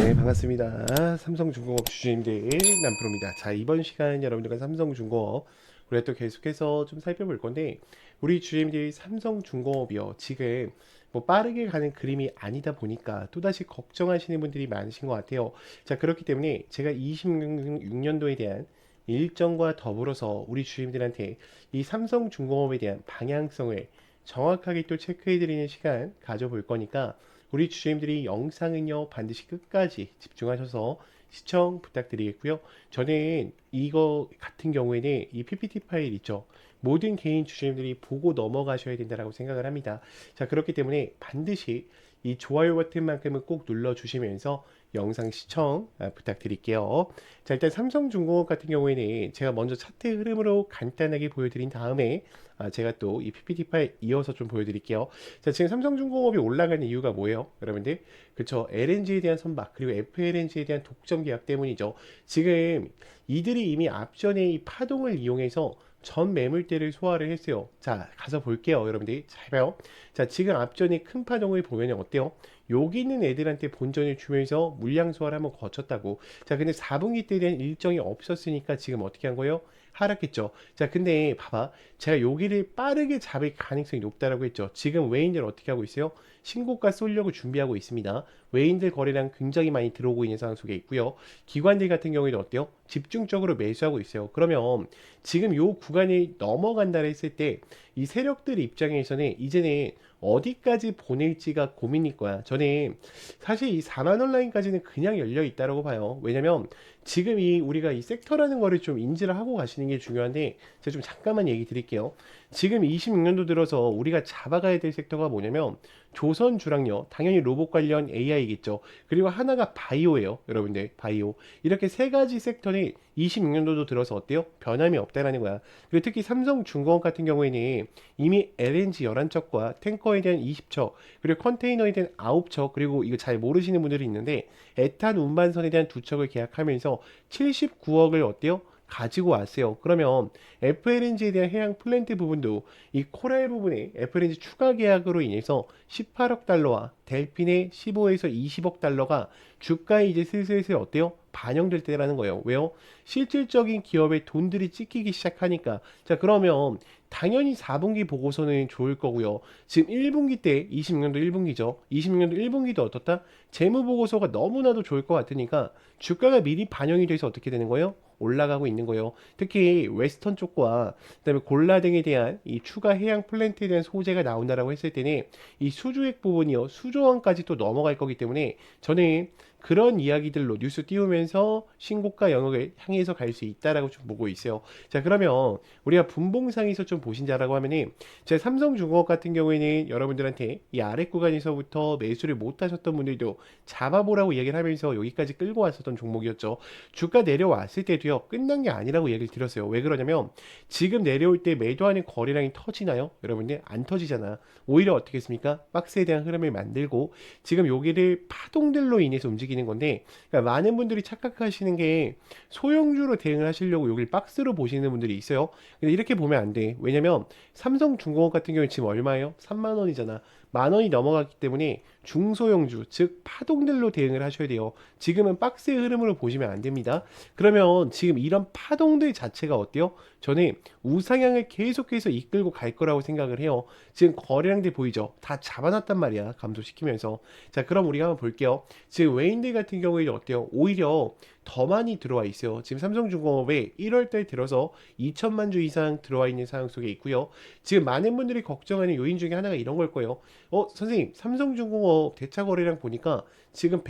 네, 반갑습니다. 삼성중공업 주주님들 남프로입니다. 자, 이번 시간 여러분들과 삼성중공업 우리가 또 계속해서 좀 살펴볼 건데, 우리 주주님들이 삼성중공업이요, 지금 뭐 빠르게 가는 그림이 아니다 보니까 또다시 걱정하시는 분들이 많으신 것 같아요. 자, 그렇기 때문에 제가 26년도에 대한 일정과 더불어서 우리 주주님들한테 이 삼성중공업에 대한 방향성을 정확하게 또 체크해드리는 시간 가져볼 거니까, 우리 주주님들이 영상은요 반드시 끝까지 집중하셔서 시청 부탁드리겠고요. 저는 이거 같은 경우에는 이 PPT 파일 있죠, 모든 개인 주주님들이 보고 넘어가셔야 된다고 생각을 합니다. 자, 그렇기 때문에 반드시 이 좋아요 버튼만큼은 꼭 눌러주시면서 영상 시청 부탁드릴게요. 자, 일단 삼성중공업 같은 경우에는 제가 먼저 차트 흐름으로 간단하게 보여드린 다음에 제가 또 이 PPT 파일 이어서 좀 보여드릴게요. 자, 지금 삼성중공업이 올라가는 이유가 뭐예요, 여러분들? 그쵸, LNG에 대한 선박 그리고 FLNG에 대한 독점 계약 때문이죠. 지금 이들이 이미 앞전에 이 파동을 이용해서 전 매물대를 소화를 했어요. 자, 가서 볼게요, 여러분들이. 잘 봐요. 자, 지금 앞전에 큰 파동을 보면 어때요? 여기 있는 애들한테 본전을 주면서 물량 소화를 한번 거쳤다고. 자, 근데 4분기 때에 대한 일정이 없었으니까 지금 어떻게 한 거예요? 하락했죠. 자, 근데 봐봐, 제가 여기를 빠르게 잡을 가능성이 높다라고 했죠. 지금 외인들 어떻게 하고 있어요? 신고가 쏠려고 준비하고 있습니다. 외인들 거래량 굉장히 많이 들어오고 있는 상황 속에 있고요. 기관들 같은 경우에도 어때요? 집중적으로 매수하고 있어요. 그러면 지금 요 구간이 넘어간다 했을 때 이 세력들 입장에서는 이제는 어디까지 보낼지가 고민일 거야. 저는 사실 이 4만 원 라인까지는 그냥 열려 있다라고 봐요. 왜냐면 지금 이 우리가 이 섹터라는 거를 좀 인지를 하고 가시는 게 중요한데, 제가 좀 잠깐만 얘기 드릴게요. 지금 26년도 들어서 우리가 잡아가야 될 섹터가 뭐냐면 조선주랑요, 당연히 로봇 관련 AI겠죠. 그리고 하나가 바이오예요, 여러분들. 바이오. 이렇게 세 가지 섹터는 26년도도 들어서 어때요? 변함이 없다라는 거야. 그리고 특히 삼성중공업 같은 경우에는 이미 LNG 11척과 탱커에 대한 20척, 그리고 컨테이너에 대한 9척, 그리고 이거 잘 모르시는 분들이 있는데 에탄 운반선에 대한 2척을 계약하면서 79억을 어때요? 가지고 왔어요. 그러면 FLNG에 대한 해양 플랜트 부분도 이 코랄 부분에 FLNG 추가 계약으로 인해서 18억 달러와 델핀의 15에서 20억 달러가 주가에 이제 슬슬 어때요? 반영될 때라는 거예요. 왜요? 실질적인 기업의 돈들이 찍히기 시작하니까. 자, 그러면 당연히 4분기 보고서는 좋을 거고요. 지금 1분기 때 26년도 1분기죠. 26년도 1분기도 어떻다? 재무 보고서가 너무나도 좋을 것 같으니까 주가가 미리 반영이 돼서 어떻게 되는 거예요? 올라가고 있는 거예요. 특히 웨스턴 쪽과 그다음에 골라 등에 대한 이 추가 해양 플랜트에 대한 소재가 나온다라고 했을 때는 이 수주액 부분이요, 수조원까지 또 넘어갈 거기 때문에 저는 그런 이야기들로 뉴스 띄우면서 신고가 영역을 향해서 갈 수 있다라고 좀 보고 있어요. 자, 그러면 우리가 분봉상에서 좀 보신다라고 하면은, 제 삼성중공업 같은 경우에는 여러분들한테 이 아래 구간에서부터 매수를 못 하셨던 분들도 잡아보라고 얘기를 하면서 여기까지 끌고 왔었던 종목이었죠. 주가 내려왔을 때도요, 끝난 게 아니라고 얘기를 드렸어요. 왜 그러냐면 지금 내려올 때 매도하는 거래량이 터지나요? 여러분들 안 터지잖아. 오히려 어떻게 했습니까? 박스에 대한 흐름을 만들고 지금 여기를 파동들로 인해서 움직이는 건데, 그러니까 많은 분들이 착각하시는 게 소형주로 대응을 하시려고 여기를 박스로 보시는 분들이 있어요. 근데 이렇게 보면 안 돼. 왜냐면 삼성중공업 같은 경우는 지금 얼마예요? 3만 원이잖아. 만 원이 넘어갔기 때문에 중소형주, 즉 파동들로 대응을 하셔야 돼요. 지금은 박스의 흐름으로 보시면 안 됩니다. 그러면 지금 이런 파동들 자체가 어때요? 저는 우상향을 계속해서 이끌고 갈 거라고 생각을 해요. 지금 거래량들 보이죠? 다 잡아놨단 말이야, 감소시키면서. 자, 그럼 우리가 한번 볼게요. 지금 외인들 같은 경우에는 어때요? 오히려 더 많이 들어와 있어요. 지금 삼성중공업에 1월달 들어서 2천만 주 이상 들어와 있는 상황 속에 있고요. 지금 많은 분들이 걱정하는 요인 중에 하나가 이런 걸 거예요. 선생님, 삼성중공업 대차 거래량 보니까 지금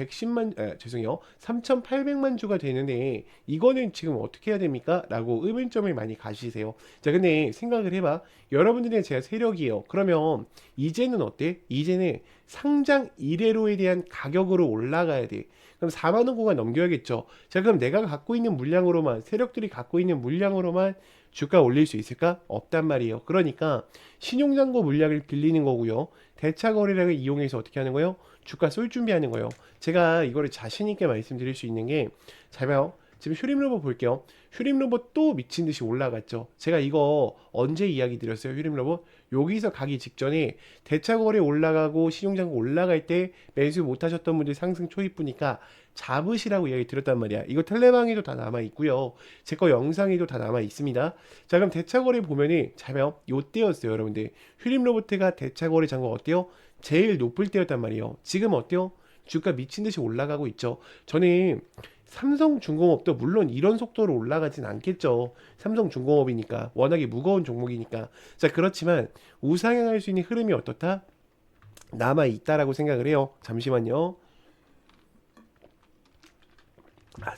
죄송해요, 3,800만 주가 되는데 이거는 지금 어떻게 해야 됩니까? 라고 의문점을 많이 가지세요. 자, 근데 생각을 해봐. 여러분들의 제가 세력이에요. 그러면 이제는 어때? 이제는 상장 이래로에 대한 가격으로 올라가야 돼. 그럼 4만 원 구간 넘겨야겠죠. 자, 그럼 내가 갖고 있는 물량으로만, 세력들이 갖고 있는 물량으로만 주가 올릴 수 있을까? 없단 말이에요. 그러니까 신용잔고 물량을 빌리는 거고요. 대차 거래량을 이용해서 어떻게 하는 거예요? 주가 쏠 준비하는 거예요. 제가 이거를 자신 있게 말씀드릴 수 있는 게, 잘 봐요. 지금 휴림로봇 볼게요. 휴림로봇 또 미친 듯이 올라갔죠. 제가 이거 언제 이야기 드렸어요? 휴림로봇 여기서 가기 직전에 대차거래 올라가고 신용장고 올라갈 때 매수 못하셨던 분들 상승 초입부니까 잡으시라고 이야기 드렸단 말이야. 이거 텔레방에도 다 남아 있고요. 제 거 영상에도 다 남아 있습니다. 자, 그럼 대차거래 보면은 자면 요때였어요, 여러분들. 휴림로봇가 대차거래 잔고 어때요? 제일 높을 때였단 말이에요. 지금 어때요? 주가 미친 듯이 올라가고 있죠. 저는 삼성중공업도 물론 이런 속도로 올라가진 않겠죠. 삼성중공업이니까 워낙에 무거운 종목이니까. 자, 그렇지만 우상향할 수 있는 흐름이 어떻다? 남아 있다라고 생각을 해요. 잠시만요.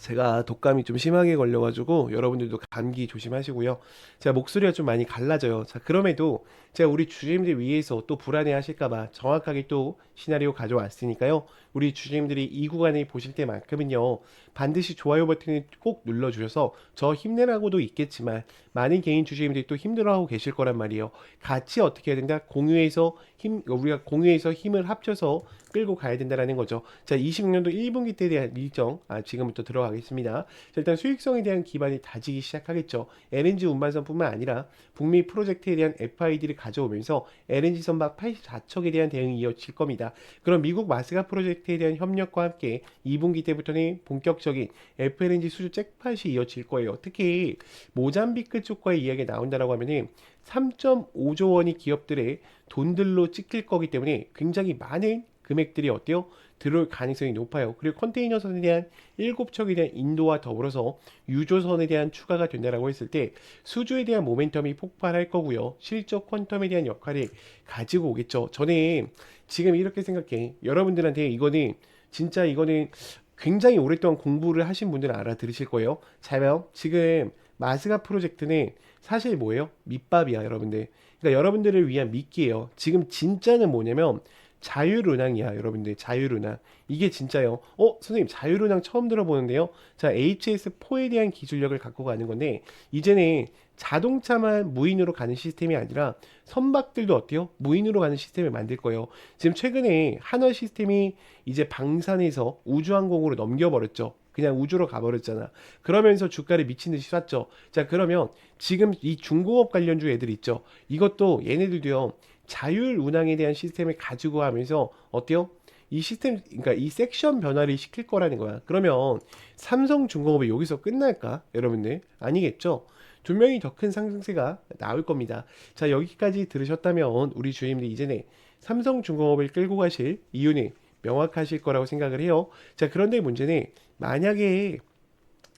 제가 독감이 좀 심하게 걸려가지고 여러분들도 감기 조심하시고요. 제가 목소리가 좀 많이 갈라져요. 자, 그럼에도 제가 우리 주주님들 위해서 또 불안해하실까봐 정확하게 또 시나리오 가져왔으니까요. 우리 주주님들이 이 구간을 보실 때만큼은요, 반드시 좋아요 버튼을 꼭 눌러주셔서 저 힘내라고도 있겠지만 많은 개인 주주님들이 또 힘들어하고 계실 거란 말이에요. 같이 어떻게 해야 된다? 공유해서 우리가 공유해서 힘을 합쳐서 끌고 가야 된다라는 거죠. 자, 26년도 1분기 때에 대한 일정, 지금부터 들어가겠습니다. 자, 일단 수익성에 대한 기반이 다지기 시작하겠죠. LNG 운반선뿐만 아니라 북미 프로젝트에 대한 FID를 가져오면서 LNG 선박 84척에 대한 대응이 이어질 겁니다. 그럼 미국 마스가 프로젝트에 대한 협력과 함께 2분기 때부터는 본격적인 FLNG 수주 잭팟이 이어질 거예요. 특히 모잠비크 쪽과의 이야기가 나온다라고 하면은 3.5조 원이 기업들의 돈들로 찍힐 거기 때문에 굉장히 많은 금액들이 어때요? 들어올 가능성이 높아요. 그리고 컨테이너선에 대한 7척에 대한 인도와 더불어서 유조선에 대한 추가가 된다라고 했을 때 수주에 대한 모멘텀이 폭발할 거고요. 실적 퀀텀에 대한 역할을 가지고 오겠죠. 저는 지금 이렇게 생각해. 여러분들한테 이거는 진짜 이거는 굉장히 오랫동안 공부를 하신 분들은 알아들으실 거예요. 자면 지금 마스가 프로젝트는 사실 뭐예요? 밑밥이야, 여러분들. 그러니까 여러분들을 위한 미끼예요. 지금 진짜는 뭐냐면 자율운항이야, 여러분들. 자율운항. 이게 진짜요. 선생님, 자율운항 처음 들어보는데요. 자, HS4에 대한 기술력을 갖고 가는 건데, 이제는 자동차만 무인으로 가는 시스템이 아니라 선박들도 어때요? 무인으로 가는 시스템을 만들 거예요. 지금 최근에 한화 시스템이 이제 방산에서 우주항공으로 넘겨버렸죠. 그냥 우주로 가버렸잖아. 그러면서 주가를 미친 듯이 쐈죠. 자, 그러면 지금 이 중공업 관련주 애들 있죠. 이것도 얘네들도요. 자율 운항에 대한 시스템을 가지고 하면서 어때요? 이 시스템, 그러니까 이 섹션 변화를 시킬 거라는 거야. 그러면 삼성중공업이 여기서 끝날까? 여러분들 아니겠죠? 분명히 더 큰 상승세가 나올 겁니다. 자, 여기까지 들으셨다면 우리 주임들 이제는 삼성중공업을 끌고 가실 이유는 명확하실 거라고 생각을 해요. 자, 그런데 문제는 만약에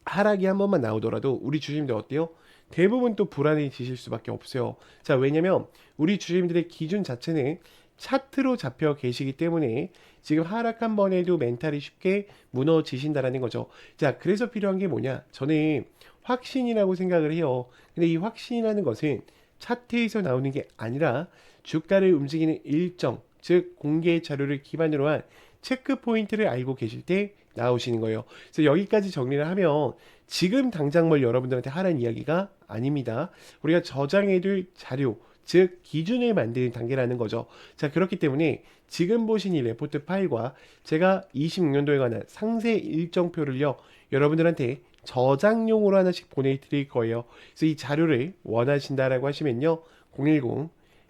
하락이 한 번만 나오더라도 우리 주주님들 어때요? 대부분 또 불안해지실 수밖에 없어요. 자, 왜냐면 우리 주주님들의 기준 자체는 차트로 잡혀 계시기 때문에 지금 하락 한 번에도 멘탈이 쉽게 무너지신다라는 거죠. 자, 그래서 필요한 게 뭐냐? 저는 확신이라고 생각을 해요. 근데 이 확신이라는 것은 차트에서 나오는 게 아니라 주가를 움직이는 일정, 즉 공개 자료를 기반으로 한 체크 포인트를 알고 계실 때 나오시는 거예요. 그래서 여기까지 정리를 하면 지금 당장 뭘 여러분들한테 하라는 이야기가 아닙니다. 우리가 저장해둘 자료, 즉 기준을 만드는 단계라는 거죠. 자, 그렇기 때문에 지금 보신 이 레포트 파일과 제가 26년도에 관한 상세 일정표를요, 여러분들한테 저장용으로 하나씩 보내드릴 거예요. 그래서 이 자료를 원하신다라고 하시면요,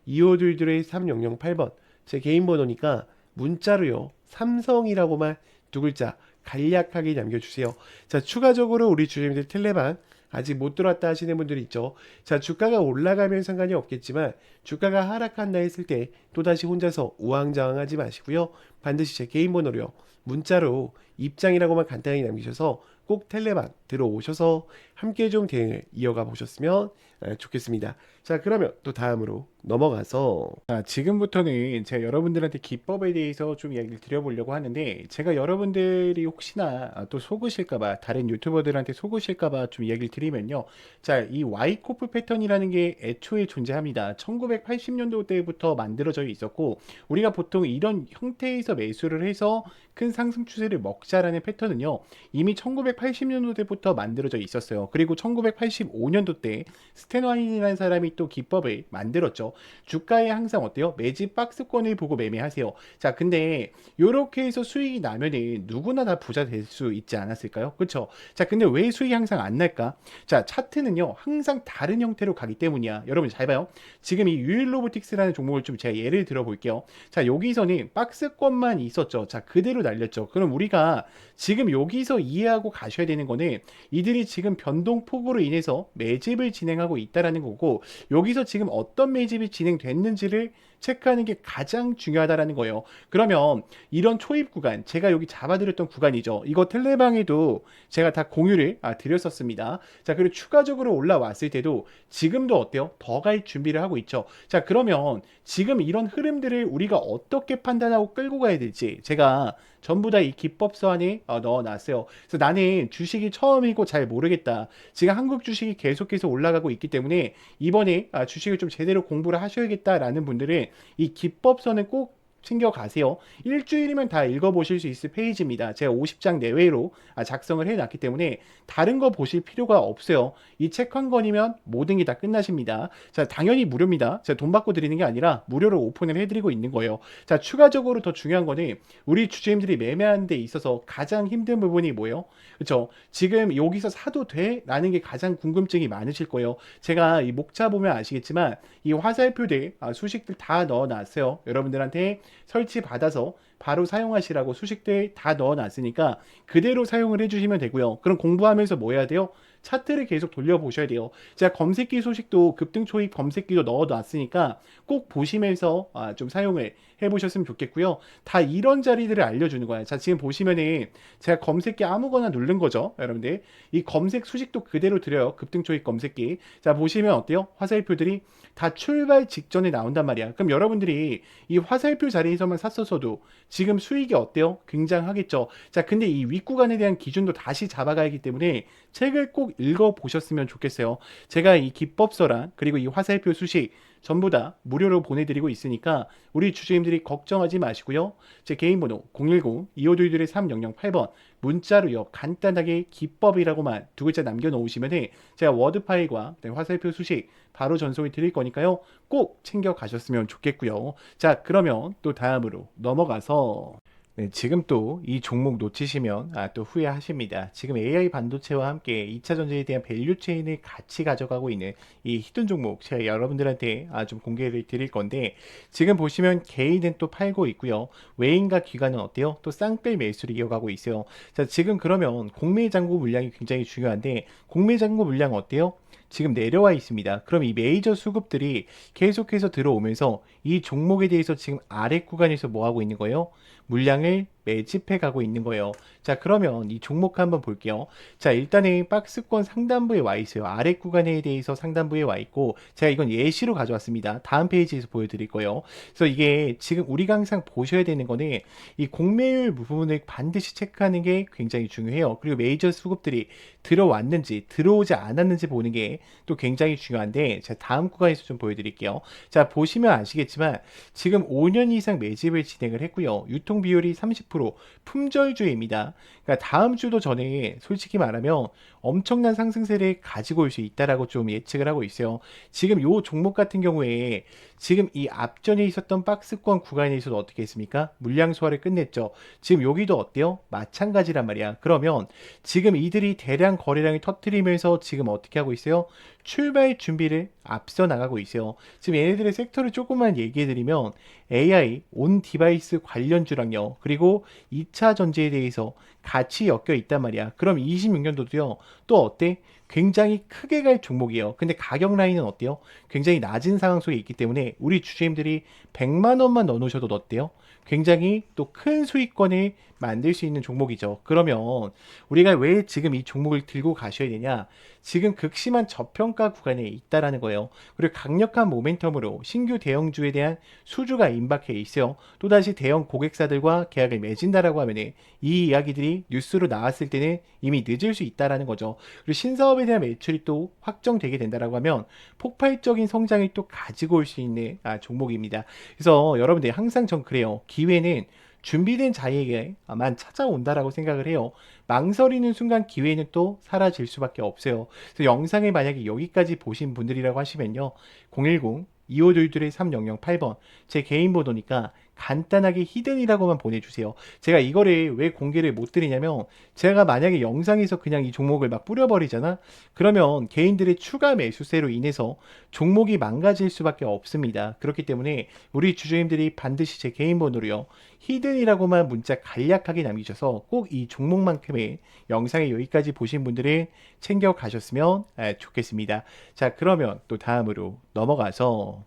010-2522-3008번 제 개인 번호니까 문자로요, 삼성이라고만 두 글자 간략하게 남겨주세요. 자, 추가적으로 우리 주주님들 텔레방 아직 못 들어왔다 하시는 분들이 있죠. 자, 주가가 올라가면 상관이 없겠지만 주가가 하락한다 했을 때 또다시 혼자서 우왕좌왕하지 마시고요. 반드시 제 개인 번호로요, 문자로 입장이라고만 간단히 남기셔서 꼭 텔레방 들어오셔서 함께 좀 대응을 이어가 보셨으면 좋겠습니다. 자, 그러면 또 다음으로 넘어가서 지금부터는 제가 여러분들한테 기법에 대해서 좀 이야기를 드려보려고 하는데, 제가 여러분들이 혹시나 또 속으실까봐, 다른 유튜버들한테 속으실까봐 좀 이야기를 드리면요. 자, 이 와이코프 패턴이라는 게 애초에 존재합니다. 1980년도대부터 만들어져 있었고, 우리가 보통 이런 형태에서 매수를 해서 큰 상승 추세를 먹자라는 패턴은요, 이미 1980년도대부터 만들어져 있었어요. 그리고 1985년도 때 스탠와인이라는 사람이 또 기법을 만들었죠. 주가에 항상 어때요? 매집 박스권을 보고 매매하세요. 자, 근데 요렇게 해서 수익이 나면은 누구나 다 부자 될 수 있지 않았을까요? 그렇죠? 자, 근데 왜 수익이 항상 안 날까? 자, 차트는요, 항상 다른 형태로 가기 때문이야. 여러분 잘 봐요. 지금 이 유일로보틱스라는 종목을 좀 제가 예를 들어 볼게요. 자, 여기서는 박스권만 있었죠. 자, 그대로 날렸죠. 그럼 우리가 지금 여기서 이해하고 가셔야 되는 거는 이들이 지금 변동폭으로 인해서 매집을 진행하고 있다라는 거고, 여기서 지금 어떤 매집이 진행됐는지를 체크하는 게 가장 중요하다라는 거예요. 그러면 이런 초입 구간, 제가 여기 잡아드렸던 구간이죠. 이거 텔레방에도 제가 다 공유를 드렸었습니다. 자, 그리고 추가적으로 올라왔을 때도 지금도 어때요? 더 갈 준비를 하고 있죠. 자, 그러면 지금 이런 흐름들을 우리가 어떻게 판단하고 끌고 가야 될지 제가 전부 다 이 기법서 안에 넣어놨어요. 그래서 나는 주식이 처음이고 잘 모르겠다. 지금 한국 주식이 계속해서 올라가고 있기 때문에 이번에 주식을 좀 제대로 공부를 하셔야겠다라는 분들은 이 기법서는 꼭 챙겨가세요. 일주일이면 다 읽어보실 수 있을 페이지입니다. 제가 50장 내외로 작성을 해놨기 때문에 다른 거 보실 필요가 없어요. 이 책 한 권이면 모든 게 다 끝나십니다. 자, 당연히 무료입니다. 제가 돈 받고 드리는 게 아니라 무료로 오픈을 해드리고 있는 거예요. 자, 추가적으로 더 중요한 거는 우리 주주님들이 매매하는 데 있어서 가장 힘든 부분이 뭐예요? 그렇죠? 지금 여기서 사도 돼? 라는 게 가장 궁금증이 많으실 거예요. 제가 이 목차 보면 아시겠지만 이 화살표들 수식들 다 넣어놨어요. 여러분들한테 설치 받아서 바로 사용하시라고 수식들 다 넣어놨으니까 그대로 사용을 해주시면 되고요. 그럼 공부하면서 뭐 해야 돼요? 차트를 계속 돌려보셔야 돼요. 제가 검색기 소식도 급등 초입 검색기도 넣어놨으니까 꼭 보시면서 좀 사용을 해보셨으면 좋겠고요. 다 이런 자리들을 알려주는 거예요. 자, 지금 보시면은 제가 검색기 아무거나 누른 거죠. 여러분들 이 검색 수식도 그대로 드려요. 급등 초입 검색기. 자, 보시면 어때요? 화살표들이 다 출발 직전에 나온단 말이야. 그럼 여러분들이 이 화살표 자리에서만 샀었어도 지금 수익이 어때요? 굉장하겠죠. 자, 근데 이 윗구간에 대한 기준도 다시 잡아가야 하기 때문에 책을 꼭 읽어보셨으면 좋겠어요. 제가 이 기법서랑 그리고 이 화살표 수식 전부 다 무료로 보내드리고 있으니까 우리 주주님들이 걱정하지 마시고요. 제 개인 번호 010-2522-3008번 문자로요. 간단하게 기법이라고만 두 글자 남겨놓으시면 제가 워드 파일과 화살표 수식 바로 전송이 드릴 거니까요. 꼭 챙겨 가셨으면 좋겠고요. 자, 그러면 또 다음으로 넘어가서 네, 지금 또 이 종목 놓치시면 또 후회하십니다. 지금 AI 반도체와 함께 2차 전지에 대한 밸류 체인을 같이 가져가고 있는 이 히든 종목 제가 여러분들한테 좀 공개를 드릴 건데 지금 보시면 개인은 또 팔고 있고요. 외인과 기관은 어때요? 또 쌍끌 매수를 이어가고 있어요. 자, 지금 그러면 공매 잔고 물량이 굉장히 중요한데 공매 잔고 물량 어때요? 지금 내려와 있습니다. 그럼 이 메이저 수급들이 계속해서 들어오면서 이 종목에 대해서 지금 아래 구간에서 뭐 하고 있는 거예요? 물량을 매집해 가고 있는 거예요. 자, 그러면 이 종목 한번 볼게요. 자, 일단은 박스권 상단부에 와 있어요. 아래 구간에 대해서 상단부에 와 있고 제가 이건 예시로 가져왔습니다. 다음 페이지에서 보여드릴 거예요. 그래서 이게 지금 우리가 항상 보셔야 되는 거는 이 공매율 부분을 반드시 체크하는 게 굉장히 중요해요. 그리고 메이저 수급들이 들어왔는지 들어오지 않았는지 보는 게 또 굉장히 중요한데 제가 다음 구간에서 좀 보여드릴게요. 자, 보시면 아시겠지만 지금 5년 이상 매집을 진행을 했고요. 유통 비율이 30% 품절주입니다. 그러니까 다음 주도 전에 솔직히 말하면 엄청난 상승세를 가지고 올 수 있다라고 좀 예측을 하고 있어요. 지금 요 종목 같은 경우에 지금 이 앞전에 있었던 박스권 구간에서도 어떻게 했습니까? 물량 소화를 끝냈죠. 지금 여기도 어때요? 마찬가지란 말이야. 그러면 지금 이들이 대량 거래량을 터뜨리면서 지금 어떻게 하고 있어요? 출발 준비를 앞서 나가고 있어요. 지금 얘네들의 섹터를 조금만 얘기해 드리면 AI, 온 디바이스 관련주랑요. 그리고 2차 전지에 대해서 같이 엮여 있단 말이야. 그럼 26년도도요. 또 어때? 굉장히 크게 갈 종목이에요. 근데 가격 라인은 어때요? 굉장히 낮은 상황 속에 있기 때문에 우리 주주님들이 100만 원만 넣어놓으셔도 어때요? 굉장히 또 큰 수익권을 만들 수 있는 종목이죠. 그러면 우리가 왜 지금 이 종목을 들고 가셔야 되냐? 지금 극심한 저평가 구간에 있다라는 거예요. 그리고 강력한 모멘텀으로 신규 대형주에 대한 수주가 임박해 있어요. 또다시 대형 고객사들과 계약을 맺은다라고 하면 이 이야기들이 뉴스로 나왔을 때는 이미 늦을 수 있다라는 거죠. 그리고 신사업에 대한 매출이 또 확정되게 된다라고 하면 폭발적인 성장을 또 가지고 올 수 있는 종목입니다. 그래서 여러분들 항상 전 그래요. 기회는 준비된 자에게만 찾아온다라고 생각을 해요. 망설이는 순간 기회는 또 사라질 수밖에 없어요. 그래서 영상을 만약에 여기까지 보신 분들이라고 하시면요. 010-2522-3008번 제 개인 번호니까 간단하게 히든이라고만 보내주세요. 제가 이거를 왜 공개를 못 드리냐면 제가 만약에 영상에서 그냥 이 종목을 막 뿌려버리잖아? 그러면 개인들의 추가 매수세로 인해서 종목이 망가질 수밖에 없습니다. 그렇기 때문에 우리 주주님들이 반드시 제 개인 번호로요. 히든이라고만 문자 간략하게 남기셔서 꼭 이 종목만큼의 영상에 여기까지 보신 분들은 챙겨 가셨으면 좋겠습니다. 자, 그러면 또 다음으로 넘어가서